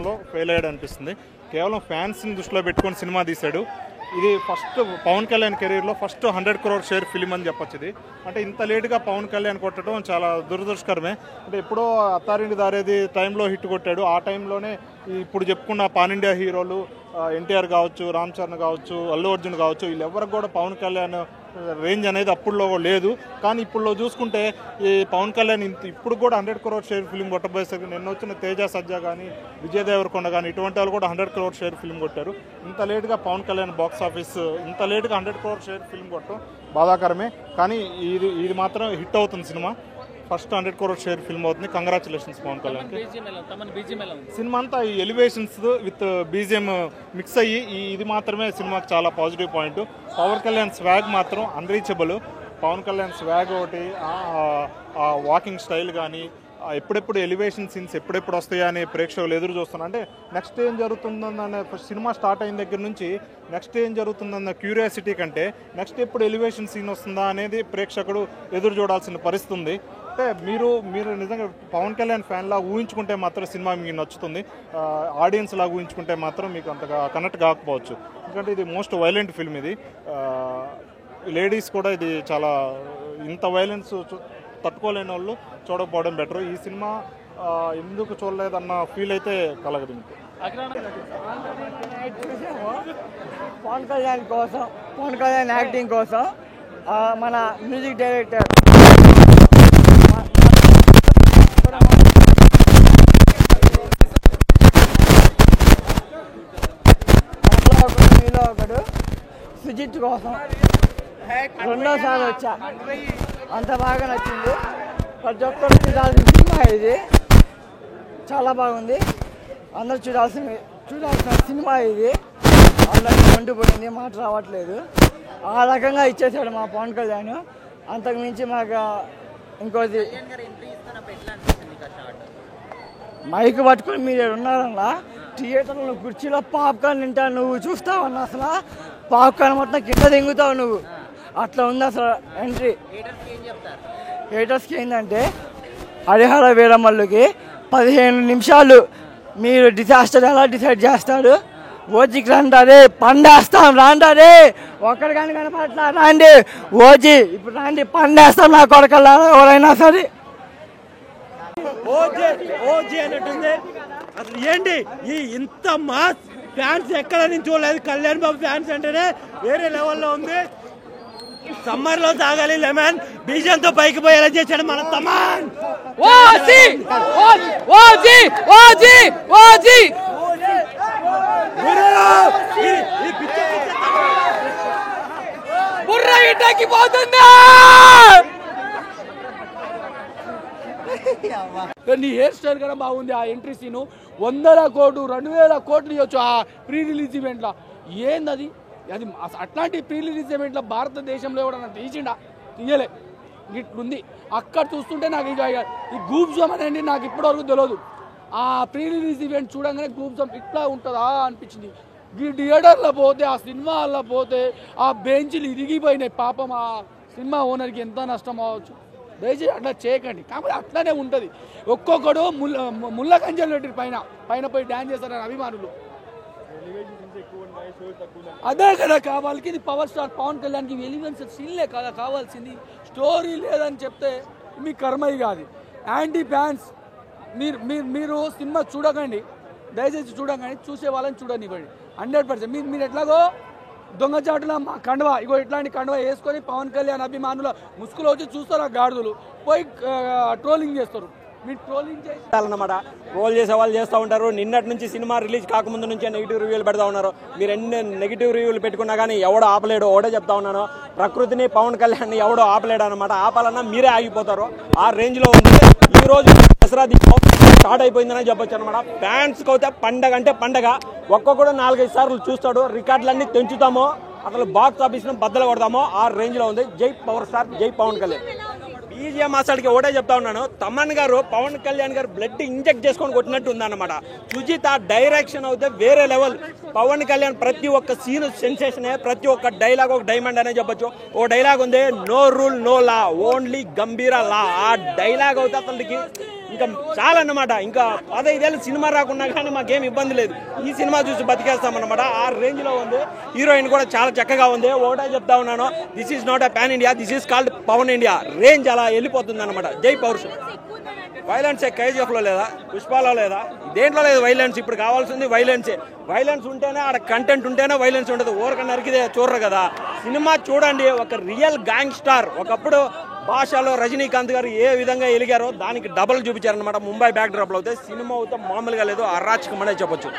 సినిమాలో ఫెయిల్ అయ్యాడు అనిపిస్తుంది. కేవలం ఫ్యాన్స్ని దృష్టిలో పెట్టుకొని సినిమా తీశాడు. ఇది ఫస్ట్ పవన్ కళ్యాణ్ కెరీర్లో ఫస్ట్ 100 crore షేర్ ఫిలిం అని చెప్పొచ్చు. ఇది అంటే ఇంత లేటుగా పవన్ కళ్యాణ్ కొట్టడం చాలా దురదృష్టకరమే. అంటే ఎప్పుడో అత్తారింటి దారేది టైంలో హిట్ కొట్టాడు. ఆ టైంలోనే ఇప్పుడు చెప్పుకున్న పాన్ ఇండియా హీరోలు ఎన్టీఆర్ కావచ్చు, రామ్ చరణ్ కావచ్చు, అల్లు అర్జున్ కావచ్చు, వీళ్ళెవరికి కూడా పవన్ కళ్యాణ్ రేంజ్ అనేది అప్పుడులో లేదు. కానీ ఇప్పుడు చూసుకుంటే ఈ పవన్ కళ్యాణ్ ఇప్పుడు కూడా 100 crore షేర్ ఫిల్మ్ కొట్టబోయేసరికి నిన్న వచ్చిన తేజ సజ్జా కానీ, విజయ్ దేవరకొండ కానీ ఇటువంటి వాళ్ళు కూడా 100 crore షేర్ ఫిల్మ్ కొట్టారు. ఇంత లేటుగా పవన్ కళ్యాణ్ బాక్స్ ఆఫీస్ ఇంత లేటుగా 100 crore షేర్ ఫిల్మ్ కొట్టడం బాధాకరమే. కానీ ఇది మాత్రం హిట్ అవుతుంది cinema. First 100 crore share film అవుతుంది. కంగ్రాచులేషన్స్ పవన్ కళ్యాణ్. సినిమా అంతా ఈ ఎలివేషన్స్ విత్ బీజిఎం మిక్స్ అయ్యి ఇది మాత్రమే సినిమాకి చాలా positive point. Pawan Kalyan swag మాత్రం అన్రీచబుల్. పవన్ కళ్యాణ్ స్వాగ్ ఒకటి, వాకింగ్ స్టైల్ కానీ, ఎప్పుడెప్పుడు ఎలివేషన్ సీన్స్ ఎప్పుడెప్పుడు వస్తాయా అని ప్రేక్షకులు ఎదురు చూస్తున్నారు. అంటే నెక్స్ట్ ఏం జరుగుతుందన్న సినిమా స్టార్ట్ అయిన దగ్గర నుంచి నెక్స్ట్ ఏం జరుగుతుందన్న క్యూరియాసిటీ కంటే నెక్స్ట్ ఎప్పుడు ఎలివేషన్ సీన్ వస్తుందా అనేది ప్రేక్షకుడు ఎదురు చూడాల్సిన పరిస్థితి ఉంది. అంటే మీరు నిజంగా పవన్ కళ్యాణ్ ఫ్యాన్లా ఊహించుకుంటే మాత్రం సినిమా మీకు నచ్చుతుంది. ఆడియన్స్ లాగా ఊహించుకుంటే మాత్రం మీకు అంతగా కనెక్ట్ కాకపోవచ్చు. ఎందుకంటే ఇది మోస్ట్ వైలెంట్ ఫిల్మ్. ఇది లేడీస్ కూడా ఇది చాలా ఇంత వైలెన్స్ తట్టుకోలేని వాళ్ళు చూడకపోవడం బెటర్. ఈ సినిమా ఎందుకు చూడలేదన్న ఫీల్ అయితే కలగదు మీకు. పవన్ కళ్యాణ్ కోసం, పవన్ కళ్యాణ్ యాక్టింగ్ కోసం మన మ్యూజిక్ డైరెక్టర్ మీలో ఒకడు సుజిత్ కోసం రెండోసారి వచ్చా. అంత బాగా నచ్చింది. ప్రతి ఒక్కరు చూడాల్సిన సినిమా ఇది. చాలా బాగుంది. అందరూ చూడాల్సిన సినిమా ఇది. అందరికీ మండిపోయింది, మాట రావట్లేదు. ఆ రకంగా ఇచ్చేసాడు మా పవన్ కళ్యాణ్. అంతకు మించి మాకు ఇంకోటి మైక్ పట్టుకొని మీరు ఉన్నారన్నా థియేటర్లో కుర్చీలో పాప్కార్న్ తింటావు. నువ్వు చూస్తావన్నా అసలు పాప్కార్న్ మొత్తం కింద దింగుతావు నువ్వు. అట్లా ఉంది అసలు ఎంట్రీ. హేటర్స్కి ఏంటంటే హరిహర వీరమల్లుకి 15 నిమిషాలు మీరు డిజాస్టర్ ఎలా డిసైడ్ చేస్తాడు. ఓజీకి రండి, పండేస్తాం రాండి. ఒక్కడి కానీ కనపడట్లా, రాండి ఓజీ ఇప్పుడు రాండి, పండేస్తాం నా కొడకల్లా ఎవరైనా సరే. ఓజీ అన్నట్టుంది. అసలు ఏంటి ఈ ఇంత మాస్ ఫ్యాన్స్ ఎక్కడ నుంచి చూడలేదు. కళ్యాణ్ బాబు ఫ్యాన్స్ అంటేనే వేరే లెవెల్లో ఉంది. సమ్మర్ లో తాగాలి లెమన్, బీజంతో పైకి పోయేలా చేశాడు మన తమన్. నీ హెయిర్ స్టైల్ కూడా బాగుంది. ఆ ఎంట్రీ సీను 100 కోట్లు 2000 కోట్లు ఇవ్వచ్చు ఆ ప్రీ రిలీజ్ ఈవెంట్లో. ఏంది అది అట్లాంటి ప్రీ రిలీజ్ ఈవెంట్లో భారతదేశంలో ఎవడన్నా తీయలే. ఇట్లుంది. అక్కడ చూస్తుంటే నాకు ఈ గూప్జమ్ అనేది నాకు ఇప్పటివరకు తెలియదు. ఆ ప్రీ రిలీజ్ ఈవెంట్ చూడంగానే గూప్జమ్ ఇట్లా ఉంటుందా అనిపించింది. ఈ థియేటర్లో పోతే, ఆ సినిమా హాల్లో పోతే ఆ బెంచ్లు ఇరిగిపోయినాయి. పాపం ఆ సినిమా ఓనర్కి ఎంత నష్టం అవ్వచ్చు. దయచేసి అట్లా చేయకండి. కాకపోతే అట్లానే ఉంటుంది. ఒక్కొక్కడు ముళ్ళ కంచెలు పైన పోయి డ్యాన్స్ చేస్తారని అభిమానులు. అదే కదా కావాలి. ఇది పవర్ స్టార్ పవన్ కళ్యాణ్కి ఎలివెన్స్ సీన్లే కదా కావాల్సింది. స్టోరీ లేదని చెప్తే మీ కర్మయ్య కాదు. యాంటీ ఫ్యాన్స్ మీరు సినిమా చూడకండి, దయచేసి చూడకండి. చూసే వాళ్ళని చూడనివ్వండి 100%. మీరు ఎట్లాగో దొంగచాటున కండవా ఇట్లాంటి కండవా వేసుకొని పవన్ కళ్యాణ్ అభిమానుల ముసుగులో వచ్చి చూస్తారు. ఆ గాడిదలు పోయి ట్రోలింగ్ చేస్తారు. మీరు ట్రోలింగ్ చేయాలన్నమాట. ట్రోల్ చేసే వాళ్ళు చేస్తూ ఉంటారు. నిన్నటి నుంచి సినిమా రిలీజ్ కాకముందు నుంచే నెగిటివ్ రివ్యూలు పెడతా ఉన్నారు. మీరు ఎన్ని నెగిటివ్ రివ్యూలు పెట్టుకున్నా కానీ ఎవడో ఆపలేడు. ఒకటే చెప్తా ఉన్నాను, ప్రకృతిని పవన్ కళ్యాణ్ ఎవడో ఆపలేడు అనమాట. ఆపాలన్నా మీరే ఆగిపోతారు. ఆ రేంజ్లో ఉంది. ఈ రోజు దసరా స్టార్ట్ అయిపోయిందని చెప్పొచ్చు అనమాట. ఫ్యాన్స్కి అయితే పండగ అంటే పండగ. ఒక్కొక్కడు 4-5 సార్లు చూస్తాడు. రికార్డులన్నీ తెంచుతామో, అసలు బాక్స్ ఆఫీస్ను బద్దలు కొడతామో ఆ రేంజ్లో ఉంది. జై పవర్ స్టార్, జై పవన్ కళ్యాణ్. బీజిఎం అసలుకి ఒకటే చెప్తా ఉన్నాను, తమన్ గారు పవన్ కళ్యాణ్ గారు బ్లడ్ ఇంజెక్ట్ చేసుకొని కొట్టినట్టు ఉందన్నమాట. సుజిత్ ఆ డైరెక్షన్ అయితే వేరే లెవెల్. పవన్ కళ్యాణ్ ప్రతి ఒక్క సీన్ సెన్సేషనే, ప్రతి ఒక్క డైలాగ్ ఒక డైమండ్ అనే చెప్పొచ్చు. ఓ డైలాగ్ ఉంది, no rule no law, only Gambhira law. ఆ డైలాగ్ అయితే అతనికి ఇంకా చాలా అన్నమాట. ఇంకా 15 ఏళ్ళు సినిమా రాకున్నా కానీ మాకేం ఇబ్బంది లేదు, ఈ సినిమా చూసి బతికేస్తామన్నమాట. ఆ రేంజ్ లో ఉంది. హీరోయిన్ కూడా చాలా చక్కగా ఉంది. ఒకటే చెప్తా ఉన్నాను, this is not a pan India, this is called Pawan India. Range అలా వెళ్ళిపోతుంది అనమాట. జై పౌరుషం. వైలెన్స్ KGF లో లేదా, పుష్పాలో లేదా, దేంట్లో లేదు వైలెన్స్. ఇప్పుడు కావాల్సింది వైలెన్సే. వైలెన్స్ ఉంటేనే ఆడ కంటెంట్ ఉంటేనే వైలెన్స్ ఉండదు. ఊరక నరికిదే చూడరు కదా. సినిమా చూడండి, ఒక రియల్ గ్యాంగ్ స్టార్. ఒకప్పుడు భాషలో రజనీకాంత్ గారు ఏ విధంగా ఎలిగారో దానికి డబల్ చూపించారనమాట. ముంబై బ్యాక్ డ్రాప్ లో అయితే సినిమా అయితే మామూలుగా లేదు, అరాచకమనే చెప్పొచ్చు.